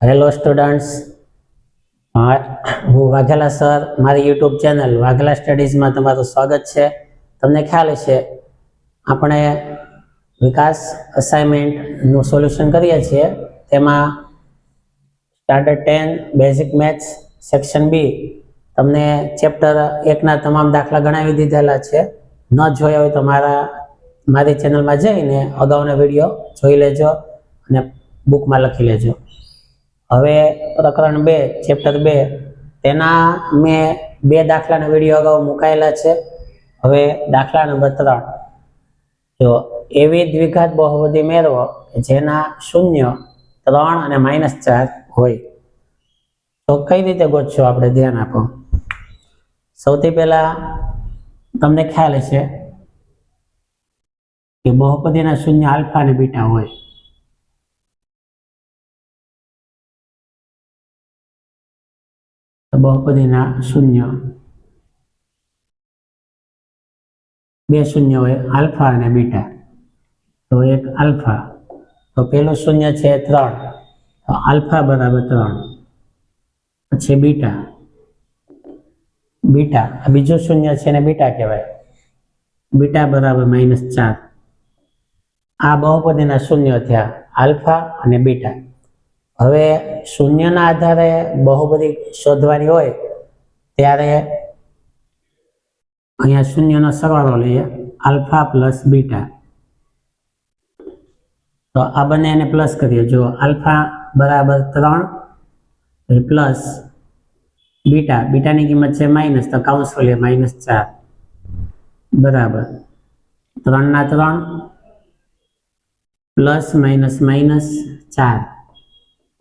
Hello students, હું Vaghela sir. મારી YouTube channel Vaghela સ્ટડીઝમાં તમારું સ્વાગત છે. તમને ખ્યાલ છે આપણે વિકાસ અસાઇનમેન્ટનું સોલ્યુશન કરીએ છીએ. તેમાં standard 10 basic maths section B તમને ચેપ્ટર 1ના તમામ દાખલા ગણાવી દીધેલા છે. ન જોયા હોય તો મારી ચેનલમાં જઈને અગાઉના વિડીયો જોઈ લેજો અને બુકમાં લખી લેજો. હવે પ્રકરણ 2 ચેપ્ટર 2 તેના મેં 2 દાખલાના વિડીયો અગાઉ મુકાયેલા છે. હવે દાખલા નંબર 3, જો એવી દ્વિઘાત બહુપદી મેળવો જેના શૂન્ય 3 અને -4 હોય તો કઈ રીતે ગોતશો આપણે, ધ્યાન આપો. સૌથી પહેલા તમને ખ્યાલ છે કે બહુપદીના શૂન્ય આલ્ફા અને બીટા હોય. બહુપદીના શૂન્ય 2 શૂન્ય હોય, આલ્ફા અને બીટા. તો એક આલ્ફા, તો પેલું શૂન્ય છે 3, તો આલ્ફા બરાબર 3. પછી બીટા, આ બીજું શૂન્ય છે ને બીટા કહેવાય. બીટા બરાબર -4. આ બહુપદીના શૂન્ય થયા, આલ્ફા અને બીટા. હવે શૂન્યના આધારે બહુપદી શોધવાની હોય ત્યારે અહીંયા શૂન્યનો સરવાળો લઈએ, આલ્ફા પ્લસ બીટા. તો આ બંને એને પ્લસ કરીએ. જો આલ્ફા બરાબર 3 પ્લસ બીટાની કિંમત છે માઇનસ, તો કાઉન્સ લઈએ -4 બરાબર 3 ના 3 પ્લસ -4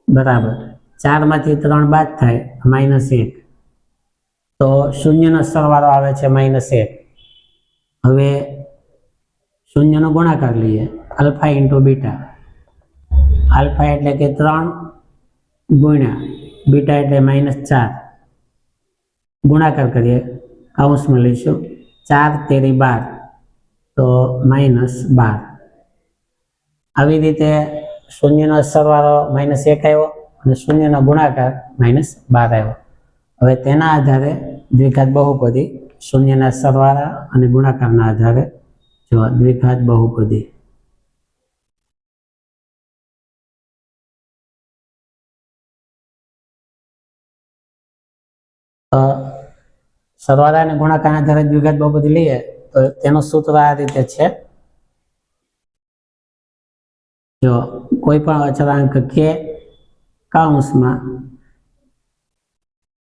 બરાબર 4 માંથી 3 બાદ થાય -1, તો શૂન્યનો સરવાળો આવે છે -1. હવે શૂન્યનો ગુણાકાર લઈએ, આલ્ફા ઇન્ટુ બીટા. આલ્ફા એટલે કે 3 ગુણ્યા બીટા એટલે -4, ગુણાકાર કરીએ, કાઉન્સમાં લઈશું 4 તેરી 12, તો -12. આવી રીતે શૂન્યનો સરવાળો -1 આવ્યો અને શૂન્યનો ગુણાકાર -12 આવ્યો. હવે તેના આધારે દ્વિઘાત બહુપદી શૂન્યના સરવાળા અને ગુણાકારના આધારે જો દ્વિઘાત બહુપદી. સરવાળા અને ગુણાકારના આધારે દ્વિઘાત બહુપદી લઈએ તો તેનું સૂત્ર આ રીતે છે. જો કોઈ પણ અચળાંક કે કાઉન્સમાં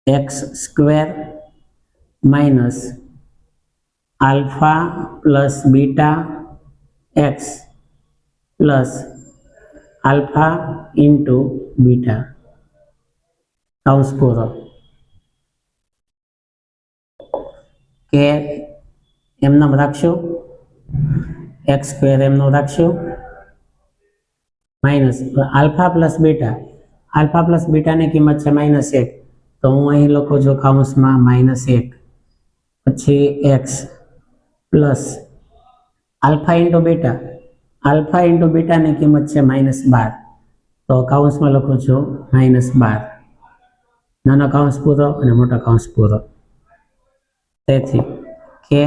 x² minus alpha plus beta x plus alpha into beta, કાઉન્સ પૂરો. કે એમનો રાખશું, x² એમનો રાખશું, માઇનસ આલ્ફા પ્લસ બીટાની કિંમત છે -1, તો હું અહીં લખું છું કાઉન્સમાં -1, પછી x પ્લસ આલ્ફા ઇન્ટુ બીટાની કિંમત છે -12, તો કાઉન્સમાં લખું છું -12. નાનો કાઉન્સ પૂરો અને મોટો કાઉન્સ પૂરો. તેથી કે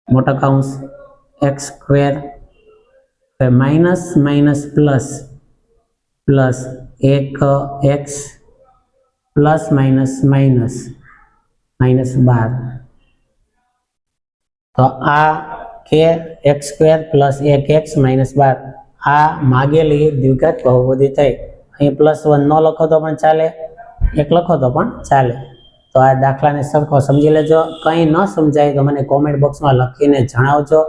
મોટો કાઉન્સ x² minus plus 1x plus -12. તો આ કે x² પ્લસ 1x -12 આ માગેલી દ્વિઘાત બહુપદી થઈ. અહીં +1 ન લખો તો પણ ચાલે, 1 લખો તો પણ ચાલે. તો આ દાખલાને સરખો સમજી લેજો. કંઈ ન સમજાય તો મને કોમેન્ટ બોક્સમાં લખીને જણાવજો,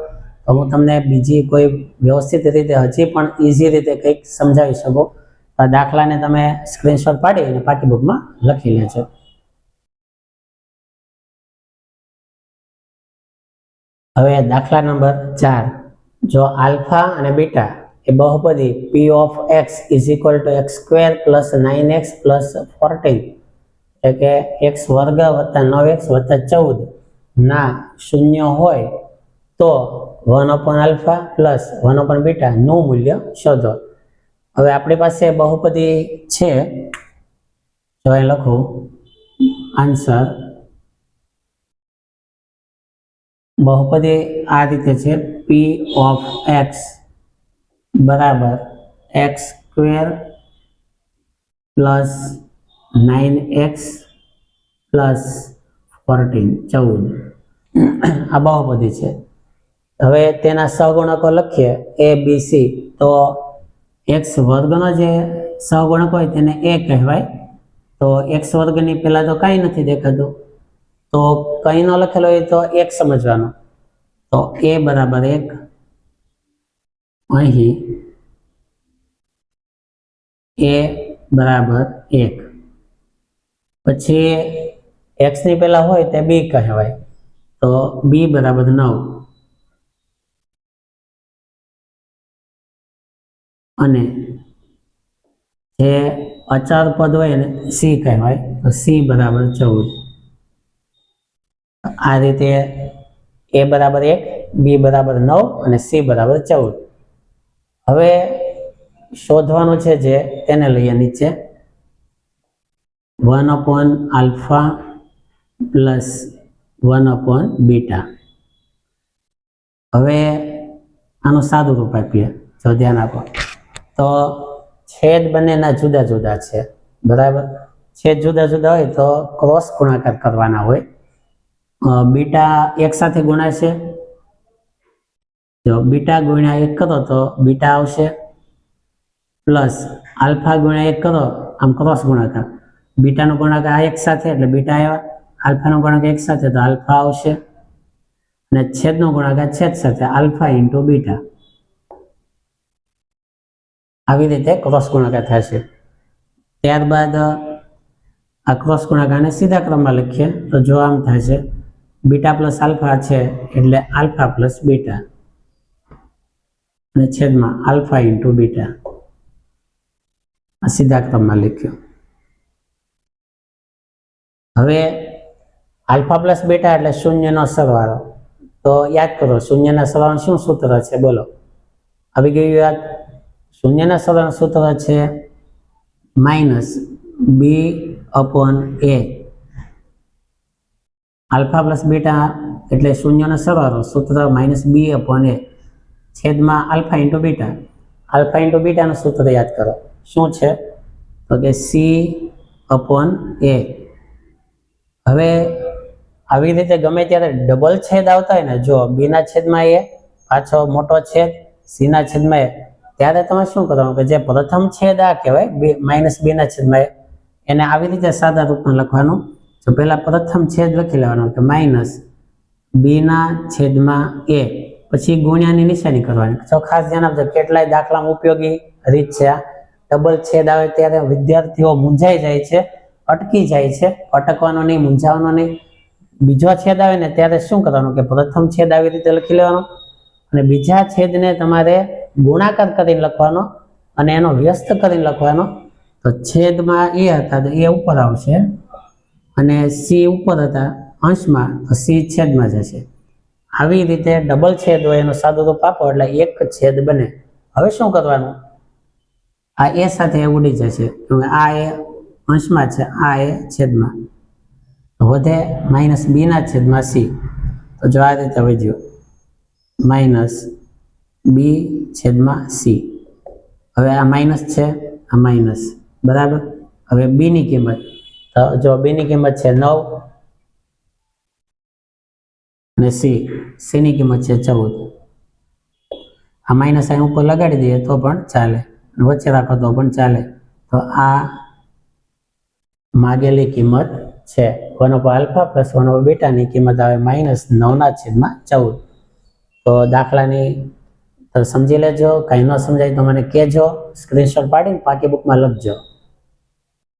તો હું તમને બીજી કોઈ વ્યવસ્થિત રીતે હજી પણ ઇઝી રીતે કંઈક સમજાવી શકું. આ દાખલાને તમે સ્ક્રીનશોટ પાડીને પાટીબુકમાં લખી લેજો. હવે દાખલા નંબર 4, જો આલ્ફા અને બીટા એ બહુપદી p of x is equal to x² plus 9x plus 14, એટલે કે x² વત્તા 9x વત્તા 14 ના શૂન્ય હોય તો 1/α પ્લસ 1/β નું મૂલ્ય શોધો. હવે આપણી પાસે બહુપદી છે, જો અહીં લખું આન્સર બહુપદી આ રીતે છે p ઓફ x બરાબર x square plus 9x plus 14 આ બહુપદી છે। હવે તેના સહગુણકો લખીએ a b c, તો x વર્ગનો જે સહગુણક હોય તેને a કહેવાય। તો x વર્ગની પહેલા તો કાંઈ નથી દેખાતું, તો કંઈ ન લખેલો હોય તો એક સમજવાનો, તો a બરાબર 1, અહીં a બરાબર 1, પછી x ની પહેલા હોય તે b કહેવાય, તો b બરાબર 9, અને જે અચળ પદ હોય ને c કહેવાય, તો c બરાબર 14। આ રીતે a બરાબર 1, b બરાબર 9 અને c બરાબર 14। હવે શોધવાનું છે જે તેને લઈએ નીચે 1 આલ્ફા પ્લસ 1 બીટા। હવે આનું સાદું રૂપ આપીએ, જો ધ્યાન આપો તો છેદ બંનેના જુદા જુદા છે, બરાબર। છેદ જુદા જુદા હોય તો ક્રોસ ગુણાકાર કરવાના હોય। બીટા એક સાથે ગુણાશે, જો બીટા ગુણ્યા 1 કરો તો બીટા આવશે, પ્લસ આલ્ફા ગુણ્યા 1 કરો આમ ક્રોસ ગુણાકાર, બીટાનો ગુણાકાર એક સાથે એટલે બીટા આવ્યા, આલ્ફાનો ગુણાકાર એક સાથે તો આલ્ફા આવશે, અને છેદનો ગુણાકાર છેદ સાથે આલ્ફા ઇન્ટુ બીટા, આવી રીતે ક્રોસ ગુણાકાર થશે। ત્યારબાદ આ ક્રોસ ગુણાકારને સીધા ક્રમમાં લખીએ તો જો આમ થશે, બીટા પ્લસ આલ્ફા છે એટલે આલ્ફા પ્લસ બીટા, અને છેદમાં આલ્ફા ઇન્ટુ બીટા, આ સીધા ક્રમમાં લખ્યું। હવે આલ્ફા પ્લસ બીટા એટલે શૂન્યનો સરવાળો, તો યાદ કરો શૂન્યના સરવાળાનું શું સૂત્ર છે, બોલો, આવી ગયું યાદ? શૂન્યના સરવાળાનું સૂત્ર છે minus b upon a, alpha plus beta એટલે શૂન્યનો સરવાળો, સૂત્ર માઇનસ b અપોન a, છેદમાં alpha into beta, alpha into બીટાનું સૂત્ર યાદ કરો, શું છે તો કે c અપોન a। હવે આવી રીતે ગમે ત્યારે ડબલ છેદ આવતા હોય ને, જો b ના છેદમાં a પાછો મોટો છેદ c ના છેદમાં a, ત્યારે તમે શું કરવાનું કે જે પ્રથમ છેદ આ કહેવાય માઇનસ b ના છેદમાં a, એને આવી રીતે સાદા રૂપમાં લખવાનું। તો પહેલા પ્રથમ છેદ લખી લેવાનો કે માઇનસ b ના છેદમાં a, પછી ગુણ્યાની નિશાની કરવાની। તો ખાસ ધ્યાન આપજો, કેટલાય દાખલામાં ઉપયોગી રીત છે આ। ડબલ છેદ આવે ત્યારે વિદ્યાર્થીઓ મૂંઝાઈ જાય છે, અટકી જાય છે, અટકવાનો નહીં, મૂંઝાવાનો નહીં। બીજો છેદ આવે ને ત્યારે શું કરવાનું કે પ્રથમ છેદ આવી રીતે લખી લેવાનો, અને બીજા છેદને તમારે ગુણાકાર કરીને લખવાનો અને એનો વ્યસ્ત કરીને લખવાનો। તો છેદમાં એ હતા તો એ ઉપર આવશે, અને c ઉપર હતા અંશમાં તો c છેદમાં જશે। આવી રીતે ડબલ છેદ હોય એનો સાદું રૂપ આપો એટલે એક છેદ બને। હવે શું કરવાનું, આ a સાથે ઉડી જશે, આ એ અંશમાં છે, આ એ છેદમાં, વધે માઇનસ b ના છેદમાં c, તો જો આ રીતે વધ્યું માઇનસ b છેદમાં c। હવે આ માઇનસ છે, આ માઇનસ, બરાબર। હવે b ની કિંમત, તો જો b ની કિંમત છે 9 અને c ની કિંમત છે 14। આ માઇનસ અહીં ઉપર લગાડી દઈએ તો પણ ચાલે, વચ્ચે રાખો તો પણ ચાલે। તો આ માગેલી કિંમત છે 1 આલ્ફા પ્લસ 1 બીટાની કિંમત આવે માઇનસ 9/14। તો દાખલાની સમજી લેજો, કંઈ ન સમજાય તો મને કહેજો, સ્ક્રીનશોટ પાડીને પાકી બુકમાં લખજો।